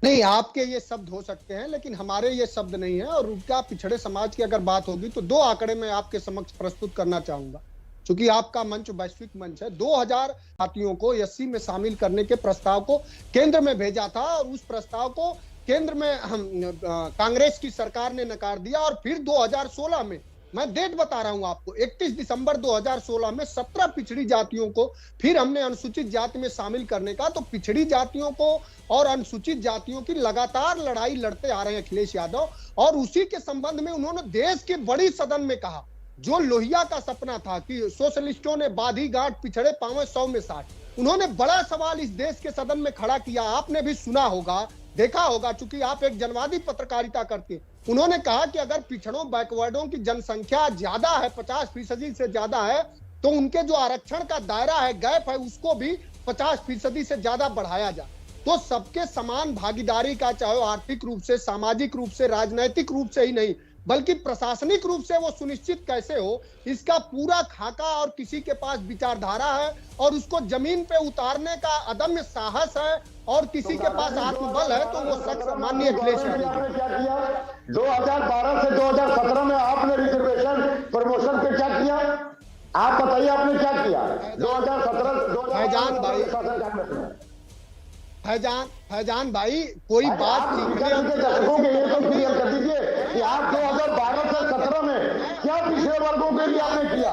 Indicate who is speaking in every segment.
Speaker 1: नहीं, आपके ये शब्द हो सकते हैं लेकिन हमारे ये शब्द नहीं है। और क्या पिछड़े समाज की अगर बात होगी तो 2 आंकड़े मैं आपके समक्ष प्रस्तुत करना चाहूंगा, क्योंकि आपका मंच वैश्विक मंच है। 2000 जातियों को एससी में शामिल करने के प्रस्ताव को केंद्र में भेजा था और उस प्रस्ताव को केंद्र में कांग्रेस की सरकार ने नकार दिया। और फिर 2016 में, मैं डेट बता रहा हूं आपको, 31 दिसंबर 2016 में 17 पिछड़ी जातियों को फिर हमने अनुसूचित जाति में शामिल करने का। तो पिछड़ी जातियों को और अनुसूचित जातियों की लगातार लड़ाई लड़ते आ रहे हैं अखिलेश यादव। और उसी के संबंध में उन्होंने देश के बड़ी सदन में कहा, जो लोहिया का सपना था कि सोशलिस्टों ने बाधी गांठ पिछड़े पावे 100 में 60, उन्होंने बड़ा सवाल इस देश के सदन में खड़ा किया। आपने भी सुना होगा, देखा होगा, चूंकि आप एक जनवादी पत्रकारिता करते हैं। उन्होंने कहा कि अगर पिछड़ों बैकवर्डों की जनसंख्या ज्यादा है, 50% से ज्यादा है, तो उनके जो आरक्षण का दायरा है, गैप है, उसको भी 50% से ज्यादा बढ़ाया जाए। तो सबके समान भागीदारी का, चाहे आर्थिक रूप से, सामाजिक रूप से, राजनैतिक रूप से ही नहीं बल्कि प्रशासनिक रूप से वो सुनिश्चित कैसे हो, इसका पूरा खाका और किसी के पास विचारधारा है और उसको जमीन पे उतारने का अदम्य साहस है और किसी के पास आत्मबल है, तो वो शख्स माननीय अखिलेश यादव।
Speaker 2: क्या किया 2012 से 2017 में आपने रिजर्वेशन प्रमोशन पे क्या किया? आप बताइए आपने क्या किया 2017
Speaker 1: फैजान भाई, कोई बात
Speaker 2: क्लियर कर दीजिए कि आप 2012 से 17 में क्या पिछड़े वर्गों के लिए आपने किया?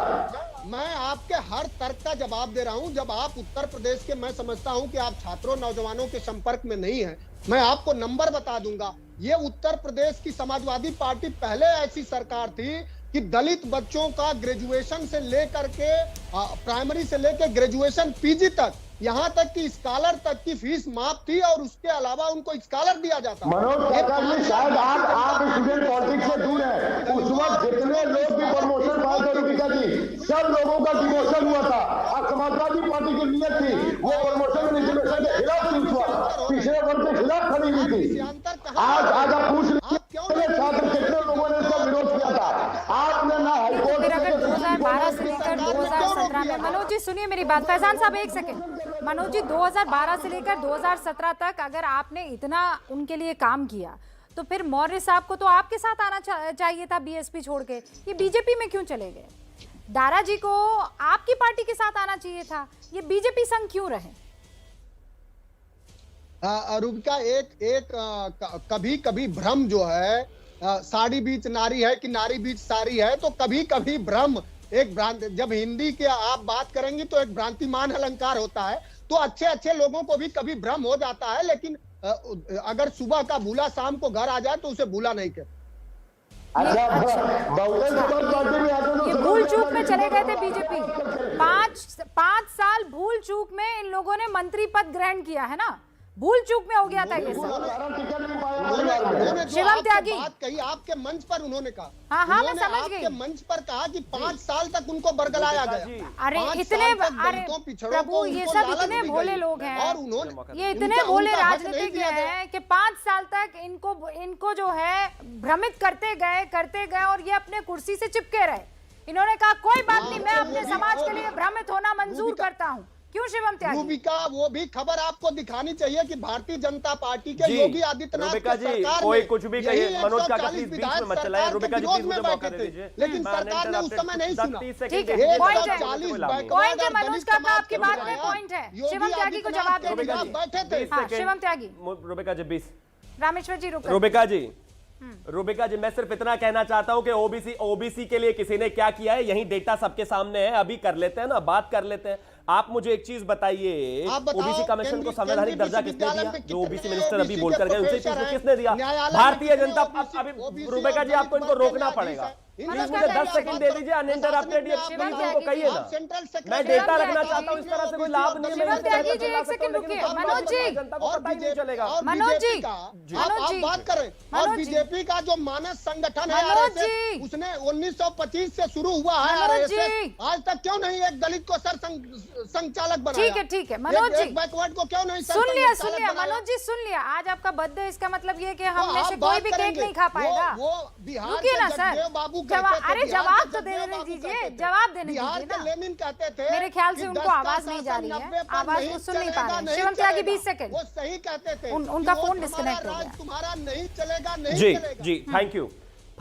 Speaker 1: मैं आपके हर तर्क का जवाब दे रहा हूं। जब आप उत्तर प्रदेश के, मैं समझता हूं कि आप छात्रों नौजवानों के संपर्क में नहीं है, मैं आपको नंबर बता दूंगा। ये उत्तर प्रदेश की समाजवादी पार्टी पहले ऐसी सरकार थी कि दलित बच्चों का ग्रेजुएशन से लेकर के, प्राइमरी से लेकर ग्रेजुएशन पीजी तक, यहाँ तक कि स्कॉलर तक की फीस माफ थी और उसके अलावा उनको स्कॉलर दिया जाता।
Speaker 2: मनोज शायद आप स्टूडेंट पॉलिटिक्स से दूर है। उस वक्त जितने लोग भी प्रमोशन पाए थे रूबिका जी, सब लोगों का डिमोशन हुआ था और समाजवादी पार्टी की नीयत थी वो प्रमोशन रिजर्वेशन के खिलाफ थी, उस वक्त पिछड़े वर्ग के खिलाफ खड़ी हुई थी। आज आप पूछ लीजिए छात्र कितने लोगों ने इसका विरोध किया था। आपने ना हाईकोर्ट
Speaker 3: 2012 से लेकर 2017 में, मनोज जी सुनिए मेरी बात, फैजान साहब एक सेकंड। मनोज जी 2012 से लेकर 2017 तक अगर आपने इतना उनके लिए काम किया तो फिर मौर्य साहब को तो आपके साथ आना चाहिए था बीएसपी छोड़ के, ये बीजेपी में क्यों चले गए? दारा जी को आपकी पार्टी के साथ आना चाहिए था, ये बीजेपी संग क्यों रहे?
Speaker 1: रूबिका, कभी कभी भ्रम जो है, साड़ी बीच नारी है कि नारी बीच साड़ी है, तो कभी कभी भ्रम एक भ्रांति, जब हिंदी के आप बात करेंगे तो एक भ्रांतिमान अलंकार होता है, तो अच्छे अच्छे लोगों को भी कभी भ्रम हो जाता है। लेकिन अगर सुबह का भूला शाम को घर आ जाए तो उसे भूला नहीं कर।
Speaker 3: ये भूल चूक में चले गए थे बीजेपी। 5 साल भूल चूक में इन लोगों ने मंत्री पद ग्रहण किया है ना, भूल चूक में हो गया था ये सब। शिवम त्यागी
Speaker 1: बात कही आपके मंच पर, उन्होंने कहा,
Speaker 3: हाँ मैं समझ गई,
Speaker 1: आपके मंच पर कहा कि 5 साल तक उनको बरगलाया गया।
Speaker 3: अरे इतने, अरे प्रभु ये सब इतने भोले लोग हैं और उन्होंने, ये इतने भोले राजनीतिज्ञ हैं कि 5 साल तक इनको जो है भ्रमित करते गए और ये अपने कुर्सी से चिपके रहे। इन्होंने कहा कोई बात नहीं, मैं अपने समाज के लिए भ्रमित होना मंजूर करता हूँ। क्यों शिवम त्यागी?
Speaker 1: रूबिका, वो भी खबर आपको दिखानी चाहिए कि भारतीय जनता पार्टी के योगी आदित्यनाथ की सरकार
Speaker 4: कोई कुछ भी कहिए, मनोज काका प्लीज बीच में मत चलाएं। रूबिका जी प्लीज मुझे मौका दे दीजिए,
Speaker 1: लेकिन सरकार ने उस समय नहीं सुना।
Speaker 3: ठीक है, पॉइंट है मनोज काका, आपकी बात में पॉइंट है। शिवम त्यागी को जवाब देने के लिए बैठे थे। शिवम त्यागी,
Speaker 4: रूबिका जी 20,
Speaker 3: रामेश्वर जी रुको।
Speaker 4: रूबिका जी मैं सिर्फ इतना कहना चाहता हूं कि ओबीसी के लिए किसी ने क्या किया है, यही डेटा सबके सामने है। अभी कर लेते हैं ना, बात कर लेते हैं। आप मुझे एक चीज बताइए, ओबीसी कमीशन को संवैधानिक दर्जा किसने दिया? जो ओबीसी मिनिस्टर अभी बोलकर गए उनसे पूछो किसने दिया? भारतीय जनता। अभी रूबिका जी आपको इनको रोकना पड़ेगा, प्लीज मुझे 10 सेकंड दे दीजिए अनइंटरप्टेड। ये प्लीज उनको कहिए ना, मैं डेटा रखना चाहता हूं। इस तरह से कोई लाभ नहीं है।
Speaker 3: एक सेकंड रुकिए मनोज जी,
Speaker 4: जनता को पता ही नहीं चलेगा।
Speaker 3: मनोज जी
Speaker 1: आप बात करें, और बीजेपी का जो मानस संगठन है उसने 1925 से शुरू हुआ है, आज तक क्यों नहीं एक दलित को सर संचालक बनाया?
Speaker 3: ठीक है मनोज जी,
Speaker 1: बैकवर्ड को क्यों नहीं?
Speaker 3: सुन लिया मनोज जी, सुन लिया। आज आपका बर्थडे, इसका मतलब ये कि हम में से कोई भी केक नहीं खा पाएगा।
Speaker 1: वो बिहार के जगदेव बाबू
Speaker 3: अरे जवाब तो देने दीजिए, जवाब देने
Speaker 1: बिहार
Speaker 3: दीजिए
Speaker 1: के
Speaker 3: ना।
Speaker 1: लेनिन कहते थे,
Speaker 3: मेरे ख्याल से
Speaker 1: कि
Speaker 3: उनको
Speaker 1: 10 का
Speaker 3: आवाज नहीं जा
Speaker 1: शासन
Speaker 3: रही है,
Speaker 1: 90 पर
Speaker 3: आवाज
Speaker 1: नहीं
Speaker 3: वो सुन नहीं
Speaker 1: चलेगा,
Speaker 3: पा रहे हैं।
Speaker 1: नहीं
Speaker 3: शिवम त्यागी
Speaker 1: चलेगा।
Speaker 3: 20 सेकंड।
Speaker 1: वो सही कहते थे,
Speaker 3: उनका
Speaker 1: कि वो
Speaker 3: फोन
Speaker 1: तुम्हारा
Speaker 3: डिस्कनेक्ट हो
Speaker 1: राज
Speaker 3: गया।
Speaker 1: तुम्हारा नहीं चलेगा, नहीं
Speaker 4: जी
Speaker 1: चलेगा।
Speaker 4: जी, thank you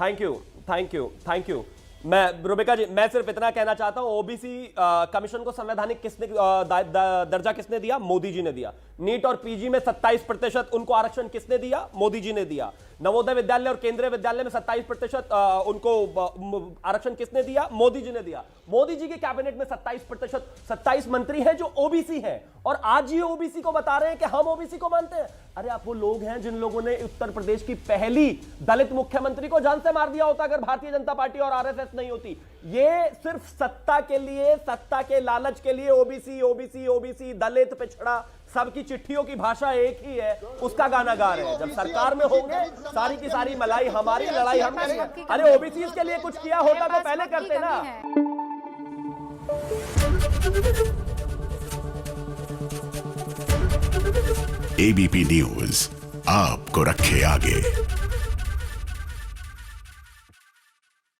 Speaker 4: thank you thank you thank you. मैं रुबिका जी, मैं सिर्फ इतना कहना चाहता हूं, ओबीसी कमीशन को संवैधानिक किसने दर्जा किसने दिया? मोदी जी ने दिया। नीट और पीजी में 27% उनको आरक्षण किसने दिया? मोदी जी ने दिया। नवोदय विद्यालय और केंद्रीय विद्यालय में 27% उनको आरक्षण किसने दिया? मोदी जी ने दिया। मोदी जी के कैबिनेट में 27% 27 मंत्री हैं जो ओबीसी हैं, और आज ये ओबीसी को बता रहे हैं कि हम ओबीसी को मानते हैं। अरे आप वो लोग हैं जिन लोगों ने उत्तर प्रदेश की पहली दलित मुख्यमंत्री को जान से मार दिया होता अगर भारतीय जनता पार्टी और आरएसएस नहीं होती। ये सिर्फ सत्ता के लिए, सत्ता के लालच के लिए ओबीसी ओबीसी ओबीसी, दलित, पिछड़ा, सबकी चिट्ठियों की भाषा एक ही है, उसका गाना गा रहे हैं। जब सरकार में होंगे सारी की सारी मलाई हमारी, लड़ाई हम करेंगे। अरे ओबीसी के लिए कुछ किया होता तो पहले करते ना।
Speaker 5: एबीपी न्यूज आपको रखे आगे।